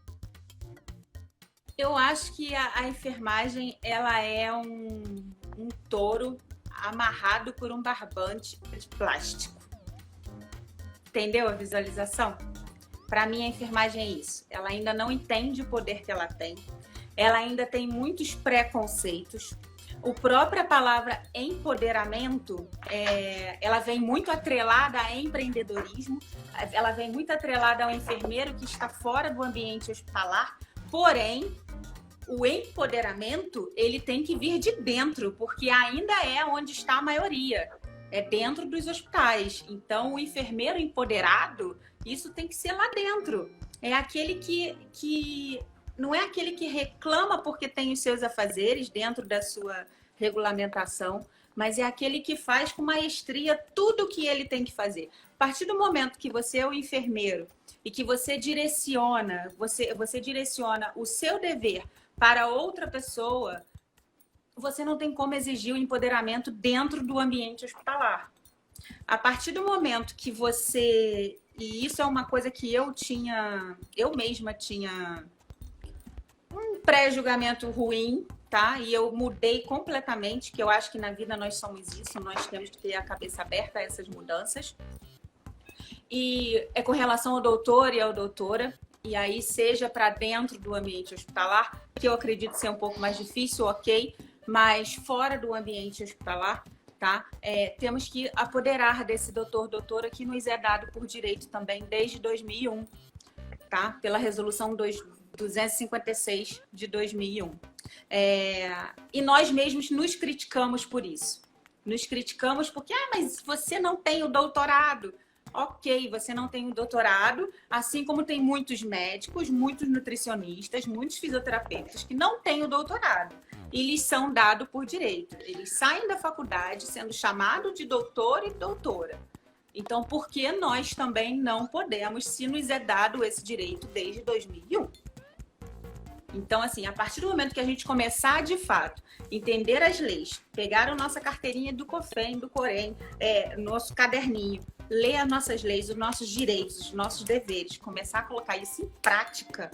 Eu acho que a enfermagem ela é um touro amarrado por um barbante de plástico. Entendeu a visualização? Para mim, a enfermagem é isso. Ela ainda não entende o poder que ela tem. Ela ainda tem muitos preconceitos. A própria palavra empoderamento, ela vem muito atrelada a empreendedorismo. Ela vem muito atrelada ao enfermeiro que está fora do ambiente hospitalar. Porém, o empoderamento, ele tem que vir de dentro, porque ainda é onde está a maioria. É dentro dos hospitais. Então, o enfermeiro empoderado, isso tem que ser lá dentro. É aquele que não é aquele que reclama porque tem os seus afazeres dentro da sua regulamentação, mas é aquele que faz com maestria tudo o que ele tem que fazer. A partir do momento que você é o enfermeiro e que você direciona o seu dever para outra pessoa, você não tem como exigir o empoderamento dentro do ambiente hospitalar. A partir do momento que você... E isso é uma coisa que eu mesma tinha um pré-julgamento ruim, tá? E eu mudei completamente, que eu acho que na vida nós somos isso, nós temos que ter a cabeça aberta a essas mudanças. E é com relação ao doutor e à doutora, e aí seja para dentro do ambiente hospitalar, que eu acredito ser um pouco mais difícil, ok, mas fora do ambiente hospitalar, tá? Temos que apoderar desse doutor, doutora, que nos é dado por direito também desde 2001, tá? Pela resolução 256 de 2001. E nós mesmos nos criticamos por isso. Nos criticamos porque, mas você não tem o doutorado. Ok, você não tem o doutorado, assim como tem muitos médicos, muitos nutricionistas, muitos fisioterapeutas que não têm o doutorado. E lhes são dados por direito. Eles saem da faculdade sendo chamados de doutor e doutora. Então, por que nós também não podemos, se nos é dado esse direito desde 2001? Então, assim, a partir do momento que a gente começar, de fato, entender as leis, pegar a nossa carteirinha do COFEM, do COREM, nosso caderninho, ler as nossas leis, os nossos direitos, os nossos deveres, começar a colocar isso em prática,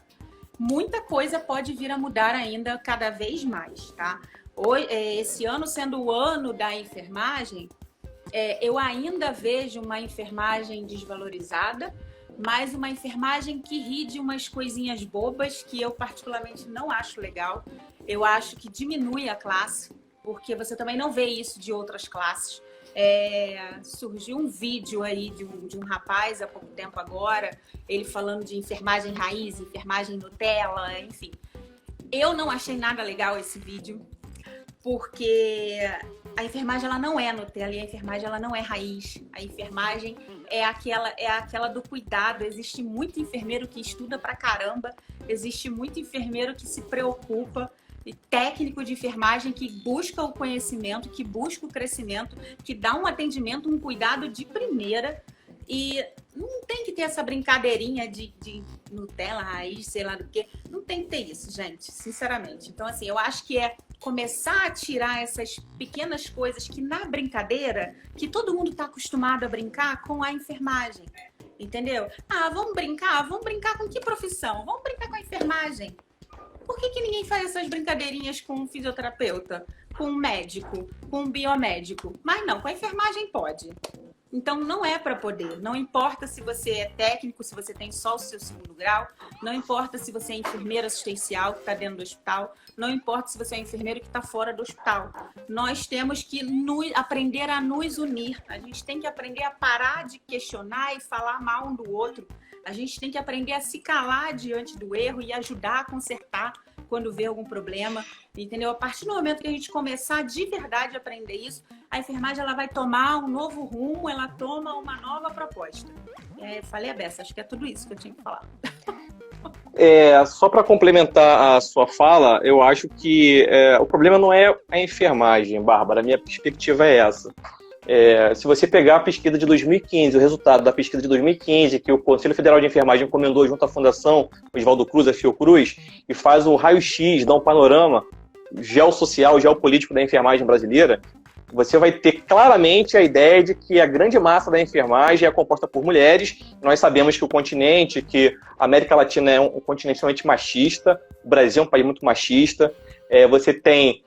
muita coisa pode vir a mudar ainda cada vez mais, tá? Esse ano sendo o ano da enfermagem, eu ainda vejo uma enfermagem desvalorizada, mas uma enfermagem que ri de umas coisinhas bobas que eu particularmente não acho legal. Eu acho que diminui a classe, porque você também não vê isso de outras classes. Surgiu um vídeo aí de um rapaz há pouco tempo agora, ele falando de enfermagem raiz, enfermagem Nutella, enfim. Eu não achei nada legal esse vídeo, porque a enfermagem ela não é Nutella e a enfermagem ela não é raiz. A enfermagem é aquela do cuidado. Existe muito enfermeiro que estuda pra caramba, existe muito enfermeiro que se preocupa, e técnico de enfermagem que busca o conhecimento, que busca o crescimento, que dá um atendimento, um cuidado de primeira. E não tem que ter essa brincadeirinha de Nutella, raiz, sei lá do que. Não tem que ter isso, gente, sinceramente. Então, assim, eu acho que é começar a tirar essas pequenas coisas que na brincadeira, que todo mundo está acostumado a brincar com a enfermagem. Entendeu? Vamos brincar? Vamos brincar com que profissão? Vamos brincar com a enfermagem. Por que ninguém faz essas brincadeirinhas com um fisioterapeuta, com um médico, com um biomédico? Mas não, com a enfermagem pode. Então, não é para poder. Não importa se você é técnico, se você tem só o seu 2º grau. Não importa se você é enfermeira assistencial que está dentro do hospital. Não importa se você é enfermeiro que está fora do hospital. Nós temos que aprender a nos unir. A gente tem que aprender a parar de questionar e falar mal um do outro. A gente tem que aprender a se calar diante do erro e ajudar a consertar quando vê algum problema, entendeu? A partir do momento que a gente começar de verdade a aprender isso, a enfermagem ela vai tomar um novo rumo, ela toma uma nova proposta. Falei a beça, acho que é tudo isso que eu tinha que falar. Só para complementar a sua fala, eu acho que o problema não é a enfermagem, Bárbara, a minha perspectiva é essa. Se você pegar a pesquisa de 2015, o resultado da pesquisa de 2015, que o Conselho Federal de Enfermagem encomendou junto à Fundação Oswaldo Cruz, a Fiocruz, e faz o raio-x, dá um panorama geossocial, geopolítico da enfermagem brasileira, você vai ter claramente a ideia de que a grande massa da enfermagem é composta por mulheres. Nós sabemos que que a América Latina é um continente extremamente machista, o Brasil é um país muito machista, você tem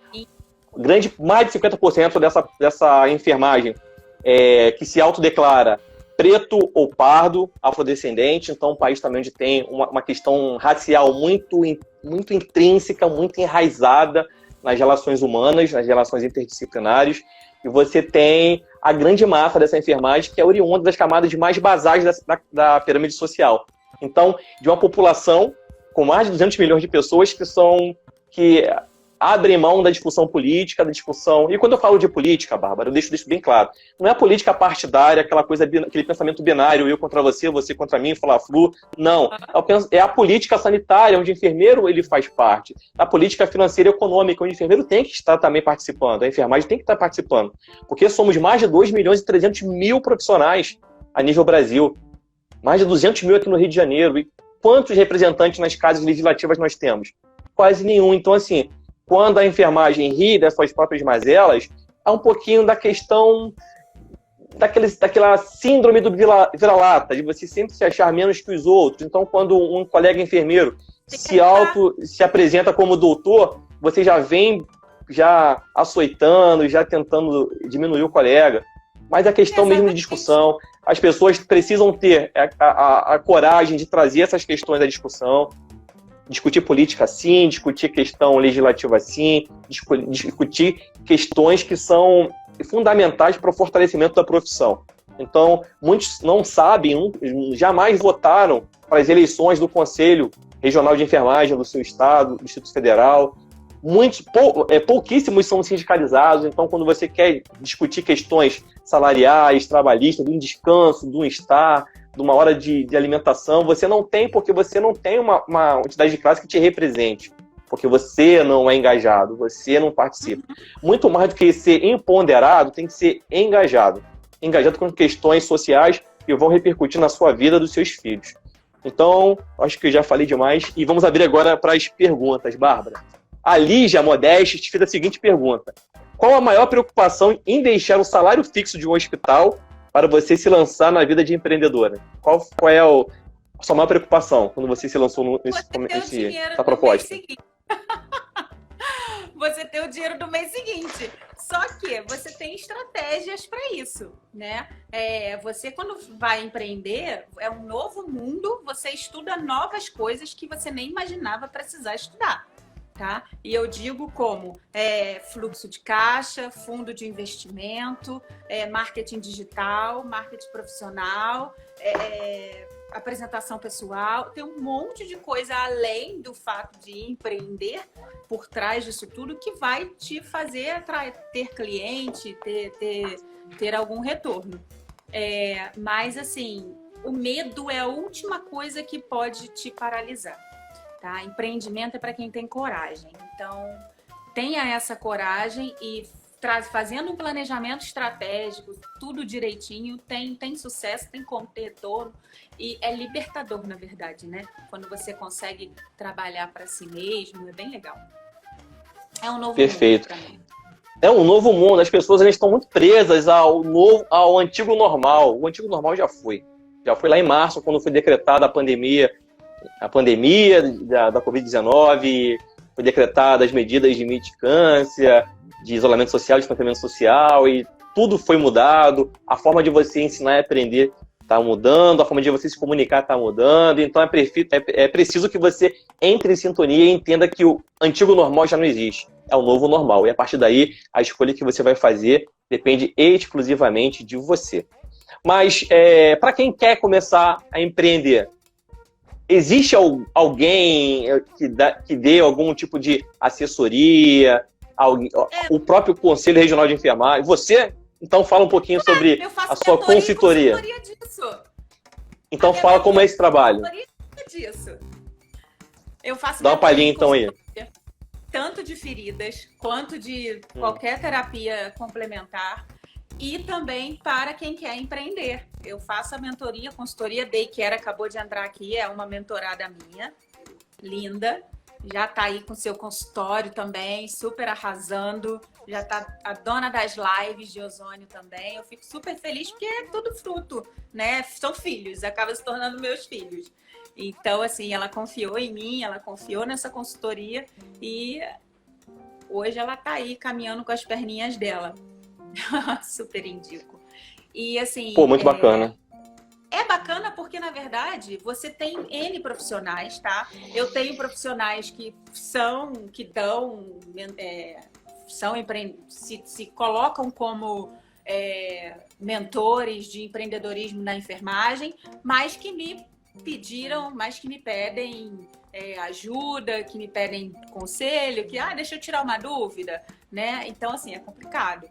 mais de 50% dessa enfermagem que se autodeclara preto ou pardo, afrodescendente, então um país também onde tem uma questão racial muito intrínseca, muito enraizada nas relações humanas, nas relações interdisciplinares, e você tem a grande massa dessa enfermagem que é oriunda das camadas mais basais da pirâmide social. Então, de uma população com mais de 200 milhões de pessoas que abrem mão da discussão política, da discussão... E quando eu falo de política, Bárbara, eu deixo bem claro. Não é a política partidária, aquele pensamento binário, eu contra você contra mim, Fla-Flu. Não. É a política sanitária, onde o enfermeiro ele faz parte. A política financeira e econômica, onde o enfermeiro tem que estar também participando. A enfermagem tem que estar participando. Porque somos mais de 2 milhões e 300 mil profissionais a nível Brasil. Mais de 200 mil aqui no Rio de Janeiro. E quantos representantes nas casas legislativas nós temos? Quase nenhum. Então, assim... Quando a enfermagem ri das suas próprias mazelas, há um pouquinho da questão daquela síndrome do vira-lata, de você sempre se achar menos que os outros. Então, quando um colega enfermeiro se apresenta como doutor, você já vem açoitando, já tentando diminuir o colega. Mas a questão mesmo de discussão, as pessoas precisam ter a coragem de trazer essas questões à discussão. Discutir política sim, discutir questão legislativa sim, discutir questões que são fundamentais para o fortalecimento da profissão. Então, muitos não sabem, jamais votaram para as eleições do Conselho Regional de Enfermagem do seu estado, do Distrito Federal. Pouquíssimos são sindicalizados, então quando você quer discutir questões salariais, trabalhistas, de um descanso, de um estar, de uma hora de alimentação, você não tem, porque você não tem uma entidade de classe que te represente, porque você não é engajado, você não participa. Muito mais do que ser empoderado, tem que ser engajado com questões sociais que vão repercutir na sua vida dos seus filhos. Então, acho que eu já falei demais, e vamos abrir agora para as perguntas, Bárbara. A Lígia Modeste te fez a seguinte pergunta: qual a maior preocupação em deixar o salário fixo de um hospital para você se lançar na vida de empreendedora? Qual é a sua maior preocupação quando você se lançou nessa proposta? Você ter o dinheiro do mês seguinte. Só que você tem estratégias para isso, né? Você, quando vai empreender, é um novo mundo, você estuda novas coisas que você nem imaginava precisar estudar. tá? E eu digo como fluxo de caixa, fundo de investimento, marketing digital, marketing profissional, apresentação pessoal. Tem um monte de coisa além do fato de empreender por trás disso tudo que vai te fazer ter cliente, ter algum retorno. Mas, assim, o medo é a última coisa que pode te paralisar. Tá? Empreendimento é para quem tem coragem. Então, tenha essa coragem e fazendo um planejamento estratégico, tudo direitinho, tem sucesso, tem como ter retorno. E é libertador, na verdade, né? Quando você consegue trabalhar para si mesmo, é bem legal. É um novo Perfeito. mundo para mim. É um novo mundo. As pessoas elas estão muito presas ao antigo normal. O antigo normal já foi. Já foi lá em março, quando foi decretada a pandemia da Covid-19, foi decretada as medidas de mitigância, de isolamento social, de distanciamento social, e tudo foi mudado. A forma de você ensinar e aprender está mudando, a forma de você se comunicar está mudando. Então é preciso que você entre em sintonia e entenda que o antigo normal já não existe. É o novo normal. E a partir daí, a escolha que você vai fazer depende exclusivamente de você. Mas para quem quer começar a empreender, existe alguém que dê algum tipo de assessoria? O próprio Conselho Regional de Enfermagem? Você, então, fala um pouquinho sobre a sua consultoria. Disso. Então, fala como é esse trabalho. Disso. Eu faço Dá uma palhinha, então, aí. Tanto de feridas, quanto de qualquer terapia complementar. E também para quem quer empreender. Eu faço a mentoria, consultoria Daycare, acabou de entrar aqui, é uma mentorada minha, linda. Já está aí com seu consultório também, super arrasando. Já está a dona das lives de ozônio também. Eu fico super feliz porque é tudo fruto, né? São filhos, acaba se tornando meus filhos. Então, assim, ela confiou em mim, ela confiou nessa consultoria e hoje ela está aí caminhando com as perninhas dela. Super indico. E assim. Pô, muito bacana. É bacana porque, na verdade, você tem N profissionais, tá? Eu tenho profissionais que se colocam como mentores de empreendedorismo na enfermagem, mas que me pedem ajuda, que me pedem conselho, que deixa eu tirar uma dúvida, né? Então, assim, é complicado.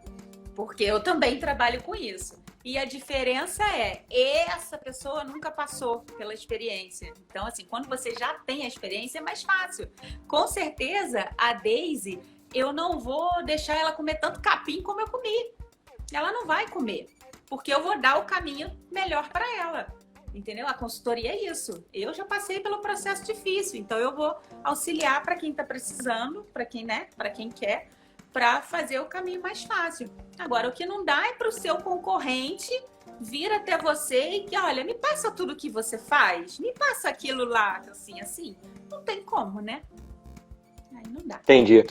Porque eu também trabalho com isso. E a diferença essa pessoa nunca passou pela experiência. Então, assim, quando você já tem a experiência, é mais fácil. Com certeza, a Daisy, eu não vou deixar ela comer tanto capim como eu comi. Ela não vai comer, porque eu vou dar o caminho melhor para ela. Entendeu? A consultoria é isso. Eu já passei pelo processo difícil, então eu vou auxiliar para quem está precisando, para quem quer, para fazer o caminho mais fácil. Agora, o que não dá é para o seu concorrente vir até você e que, olha, me passa tudo que você faz, me passa aquilo lá, assim. Não tem como, né? Aí não dá. Entendi.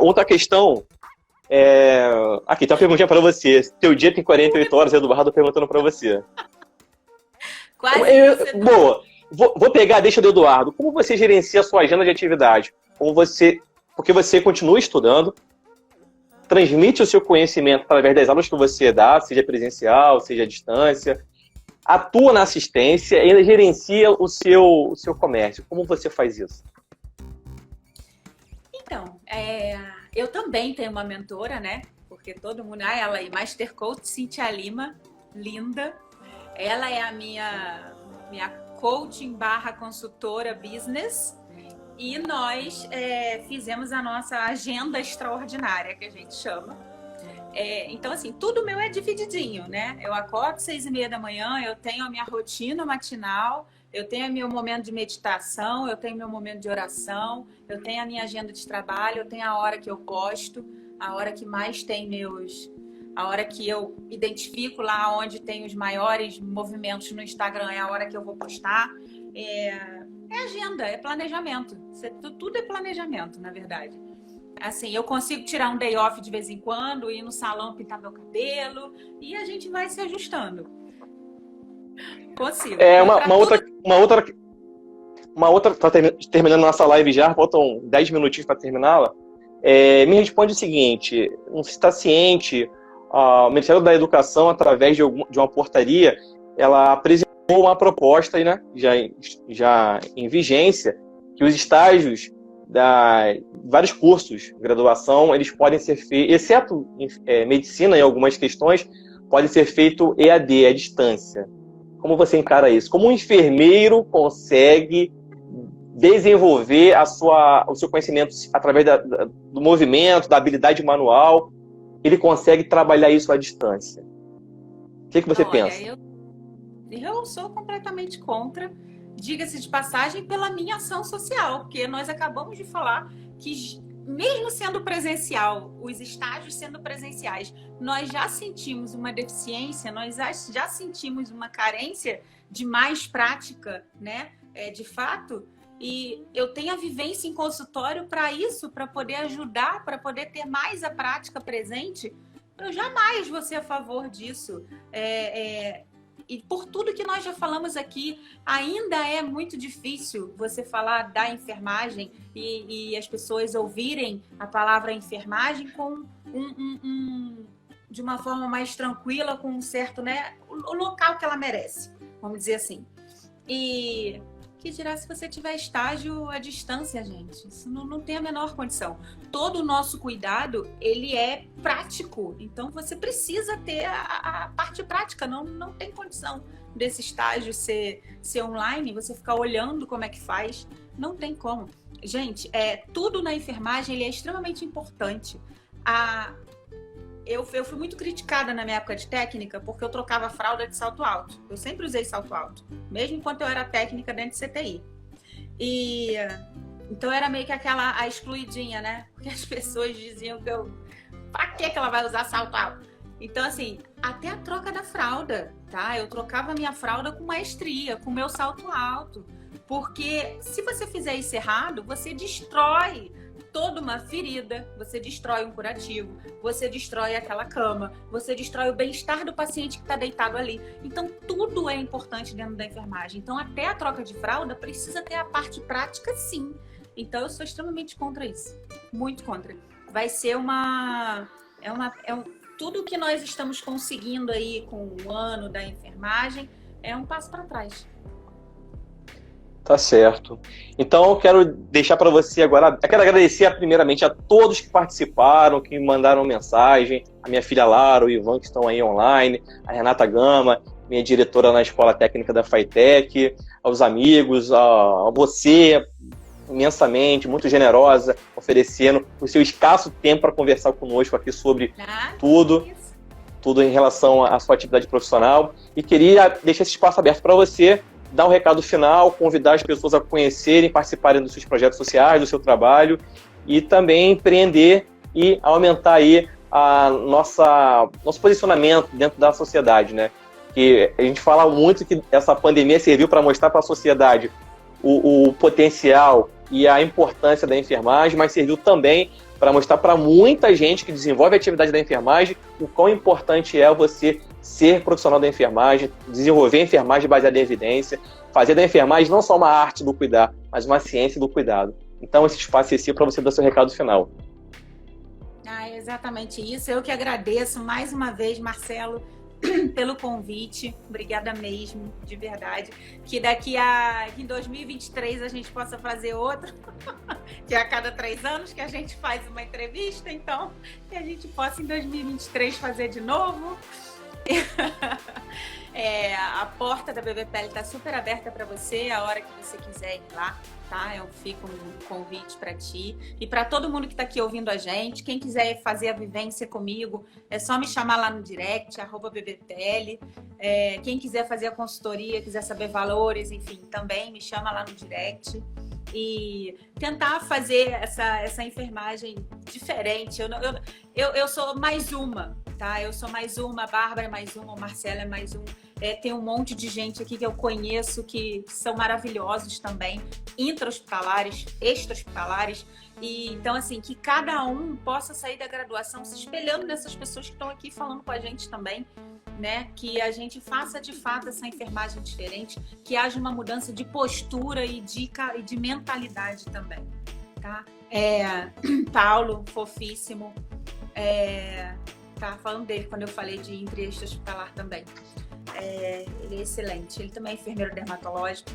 Outra questão, aqui, tem uma perguntinha para você. Teu dia tem 48 horas, Eduardo perguntando para você. Quase boa. Vou pegar a deixa do Eduardo. Como você gerencia a sua agenda de atividade? Porque você continua estudando, transmite o seu conhecimento através das aulas que você dá, seja presencial, seja à distância, atua na assistência e ainda gerencia o seu comércio. Como você faz isso? Então, eu também tenho uma mentora, né? Porque todo mundo... ela aí, Master Coach Cintia Lima, linda. Ela é a minha coaching / consultora business. E nós fizemos a nossa agenda extraordinária, que a gente chama. Então, assim, tudo meu é divididinho, né? Eu acordo 6:30 da manhã, eu tenho a minha rotina matinal, eu tenho meu momento de meditação, eu tenho meu momento de oração, eu tenho a minha agenda de trabalho, eu tenho a hora que eu posto, a hora que mais tem a hora que eu identifico lá onde tem os maiores movimentos no Instagram, é a hora que eu vou postar. É agenda, é planejamento. Tudo é planejamento, na verdade. Assim, eu consigo tirar um day off de vez em quando, ir no salão pintar meu cabelo e a gente vai se ajustando. Consigo. Uma outra, tá terminando nossa live já, faltam 10 minutinhos para terminá-la. Me responde o seguinte: não se está ciente, o Ministério da Educação, através de uma portaria, ela apresentou uma proposta, né, já em vigência, que os estágios vários cursos de graduação, eles podem ser feitos, exceto medicina e algumas questões, podem ser feitos EAD, à distância. Como você encara isso? Como um enfermeiro consegue desenvolver o seu conhecimento através do movimento, da habilidade manual, ele consegue trabalhar isso à distância? O que você pensa? Eu sou completamente contra, diga-se de passagem, pela minha ação social, porque nós acabamos de falar que, mesmo sendo presencial, os estágios sendo presenciais, nós já sentimos uma deficiência, nós já sentimos uma carência de mais prática, né? De fato, e eu tenho a vivência em consultório para isso, para poder ajudar, para poder ter mais a prática presente. Eu jamais vou ser a favor disso. E por tudo que nós já falamos aqui, ainda é muito difícil você falar da enfermagem e as pessoas ouvirem a palavra enfermagem com de uma forma mais tranquila, com um certo, né, o local que ela merece, vamos dizer assim. E que dirá se você tiver estágio à distância, gente? Isso não tem a menor condição. Todo o nosso cuidado, ele é prático. Então, você precisa ter a parte prática. Não tem condição desse estágio ser online, você ficar olhando como é que faz. Não tem como. Gente, tudo na enfermagem ele é extremamente importante. Eu fui muito criticada na minha época de técnica porque eu trocava fralda de salto alto. Eu sempre usei salto alto, mesmo enquanto eu era técnica dentro de CTI. E então era meio que a excluidinha, né? Porque as pessoas diziam que pra que ela vai usar salto alto? Então, assim, até a troca da fralda, tá? Eu trocava minha fralda com maestria, com meu salto alto. Porque se você fizer isso errado, você destrói toda uma ferida, você destrói um curativo, você destrói aquela cama, você destrói o bem-estar do paciente que está deitado ali. Então, tudo é importante dentro da enfermagem. Então, até a troca de fralda precisa ter a parte prática, sim. Então, eu sou extremamente contra isso. Muito contra. Vai ser tudo que nós estamos conseguindo aí com o ano da enfermagem é um passo para trás. Tá certo. Então, eu quero deixar para você agora. Eu quero agradecer primeiramente a todos que participaram, que me mandaram mensagem, a minha filha Lara, o Ivan, que estão aí online, a Renata Gama, minha diretora na Escola Técnica da FATEC, aos amigos, a você, imensamente, muito generosa, oferecendo o seu escasso tempo para conversar conosco aqui sobre tudo em relação à sua atividade profissional. E queria deixar esse espaço aberto para você dar um recado final, convidar as pessoas a conhecerem, participarem dos seus projetos sociais, do seu trabalho e também empreender e aumentar aí nosso posicionamento dentro da sociedade, né? Que a gente fala muito que essa pandemia serviu para mostrar para a sociedade o potencial e a importância da enfermagem, mas serviu também para mostrar para muita gente que desenvolve a atividade da enfermagem o quão importante é você ser profissional da enfermagem, desenvolver a enfermagem baseada em evidência, fazer da enfermagem não só uma arte do cuidar, mas uma ciência do cuidado. Então, esse espaço é seu para você dar seu recado final. É exatamente isso. Eu que agradeço mais uma vez, Marcelo, pelo convite. Obrigada mesmo, de verdade. Que em 2023 a gente possa fazer outro, que é a cada 3 anos que a gente faz uma entrevista, então que a gente possa em 2023 fazer de novo. A porta da BBPL está super aberta para você, a hora que você quiser ir lá, tá? Fica um convite para ti e para todo mundo que está aqui ouvindo a gente. Quem quiser fazer a vivência comigo, é só me chamar lá no direct, @BBPL. Quem quiser fazer a consultoria, quiser saber valores, enfim, também me chama lá no direct. E tentar fazer essa enfermagem diferente. Eu sou mais uma, tá? Eu sou mais uma, a Bárbara é mais uma, o Marcelo é mais um. Tem um monte de gente aqui que eu conheço que são maravilhosos também, intra-hospitalares, extra-hospitalares. E, então, assim, que cada um possa sair da graduação se espelhando nessas pessoas que estão aqui falando com a gente também, né? Que a gente faça de fato essa enfermagem diferente, que haja uma mudança de postura e de mentalidade também, tá? Paulo, fofíssimo, tá falando dele quando eu falei de entre hospitalar também. Ele é excelente, ele também é enfermeiro dermatológico.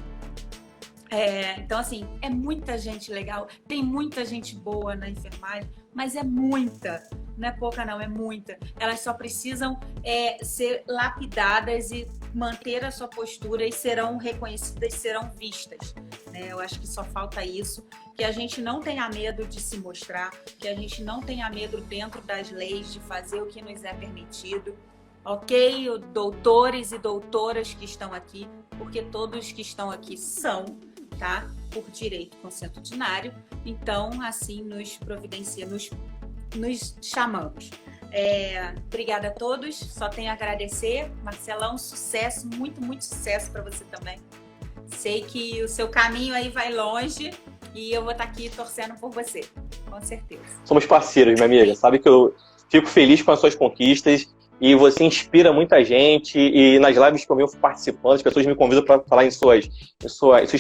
Então, assim, é muita gente legal, tem muita gente boa na enfermagem, mas é muita, não é pouca não, é muita. Elas só precisam ser lapidadas e manter a sua postura e serão reconhecidas, serão vistas, né? Eu acho que só falta isso, que a gente não tenha medo de se mostrar, que a gente não tenha medo dentro das leis de fazer o que nos é permitido. Ok, doutores e doutoras que estão aqui, porque todos que estão aqui são, tá? Por direito consuetudinário, então assim nos providencia, nos chamamos. Obrigada a todos, só tenho a agradecer. Marcelão, sucesso, muito, muito sucesso para você também. Sei que o seu caminho aí vai longe e eu vou estar aqui torcendo por você, com certeza. Somos parceiros, minha amiga, sabe que eu fico feliz com as suas conquistas. E você inspira muita gente, e nas lives que eu venho participando, as pessoas me convidam para falar em seus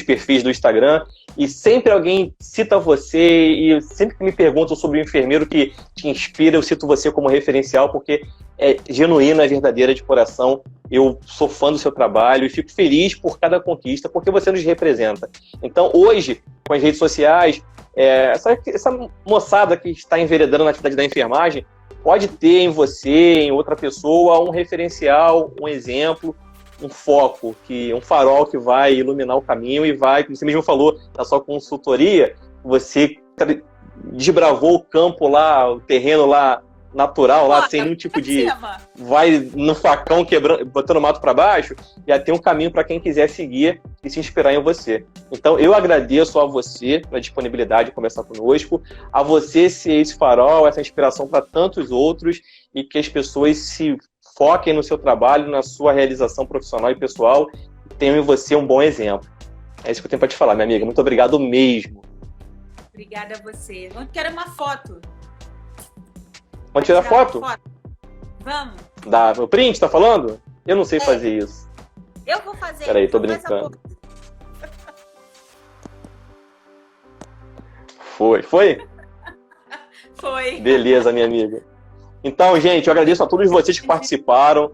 perfis do Instagram, e sempre alguém cita você, e sempre que me perguntam sobre o enfermeiro que te inspira, eu cito você como referencial, porque é genuíno, é verdadeira, de coração. Eu sou fã do seu trabalho e fico feliz por cada conquista, porque você nos representa. Então, hoje, com as redes sociais, essa moçada que está enveredando na atividade da enfermagem, pode ter em você, em outra pessoa, um referencial, um exemplo, um foco, um farol que vai iluminar o caminho e vai, como você mesmo falou, na sua consultoria, você desbravou o campo lá, o terreno lá natural, lá sem nenhum tipo de... Vai no facão, quebrando, botando o mato para baixo, já tem um caminho para quem quiser seguir e se inspirar em você. Então, eu agradeço a você pela disponibilidade de conversar conosco, a você ser esse farol, essa inspiração para tantos outros, e que as pessoas se foquem no seu trabalho, na sua realização profissional e pessoal, e tenham em você um bom exemplo. É isso que eu tenho para te falar, minha amiga. Muito obrigado mesmo. Obrigada a você. Eu quero uma foto. Vamos tirar foto? Vamos. Dá o print, tá falando? Eu não sei fazer isso. Eu vou fazer. Peraí, tô brincando. Foi? Foi. Beleza, minha amiga. Então, gente, eu agradeço a todos vocês que participaram.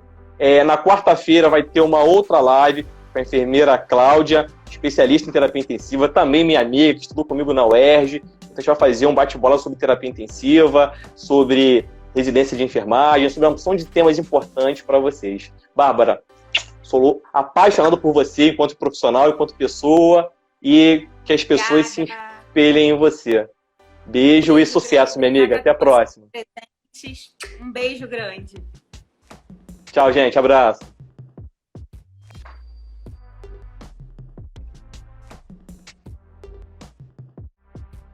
Na quarta-feira vai ter uma outra live com a enfermeira Cláudia, especialista em terapia intensiva, também minha amiga, que estudou comigo na UERJ. Então, a gente vai fazer um bate-bola sobre terapia intensiva, sobre residência de enfermagem, sobre uma opção de temas importantes para vocês. Bárbara, sou apaixonado por você enquanto profissional, enquanto pessoa, e que as pessoas se espelhem em você. Beijo e sucesso, minha amiga. Até a próxima. Um beijo grande. Tchau, gente. Abraço.